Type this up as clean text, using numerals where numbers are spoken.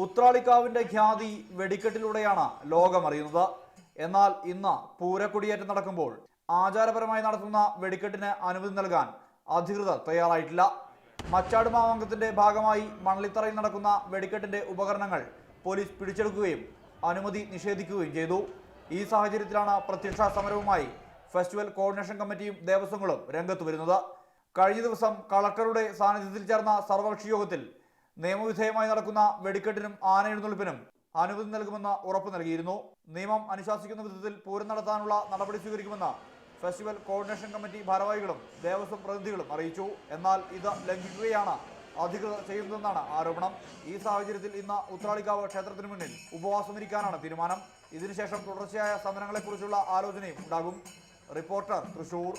ഉത്രാളിക്കാവിന്റെ ഖ്യാതി വെടിക്കെട്ടിലൂടെയാണ് ലോകമറിയുന്നത്. എന്നാൽ ഇന്ന് പൂരക്കൊടിയേറ്റം നടക്കുമ്പോൾ ആചാരപരമായി നടത്തുന്ന വെടിക്കെട്ടിന് അനുമതി നൽകാൻ അധികൃതർ തയ്യാറായിട്ടില്ല. മച്ചാട് മാമാങ്കത്തിന്റെ ഭാഗമായി മണലിത്തറയിൽ നടക്കുന്ന വെടിക്കെട്ടിന്റെ ഉപകരണങ്ങൾ പോലീസ് പിടിച്ചെടുക്കുകയും അനുമതി നിഷേധിക്കുകയും ചെയ്തു. ഈ സാഹചര്യത്തിലാണ് പ്രത്യക്ഷ സമരവുമായി ഫെസ്റ്റിവൽ കോർഡിനേഷൻ കമ്മിറ്റിയും ദേവസ്വങ്ങളും രംഗത്ത് വരുന്നത്. കഴിഞ്ഞ ദിവസം കളക്ടറുടെ സാന്നിധ്യത്തിൽ ചേർന്ന സർവകക്ഷി യോഗത്തിൽ നിയമവിധേയമായി നടക്കുന്ന വെടിക്കെട്ടിനും ആനയെഴുന്നള്ളിപ്പിനും അനുമതി നൽകുമെന്ന് ഉറപ്പ് നൽകിയിരുന്നു. നിയമം അനുശാസിക്കുന്ന വിധത്തിൽ പൂരം നടത്താനുള്ള നടപടി സ്വീകരിക്കുമെന്ന് ഫെസ്റ്റിവൽ കോർഡിനേഷൻ കമ്മിറ്റി ഭാരവാഹികളും ദേവസ്വം പ്രതിനിധികളും അറിയിച്ചു. എന്നാൽ ഇത് ലംഘിക്കുകയാണ് അധികൃതർ ചെയ്യുന്നതെന്നാണ് ആരോപണം. ഈ സാഹചര്യത്തിൽ ഇന്ന് ഉത്രാളിക്കാവ് ക്ഷേത്രത്തിന് മുന്നിൽ ഉപവാസമിരിക്കാനാണ് തീരുമാനം. ഇതിനുശേഷം തുടർച്ചയായ സമരങ്ങളെക്കുറിച്ചുള്ള ആലോചനയും ഉണ്ടാകും. റിപ്പോർട്ടർ, തൃശൂർ.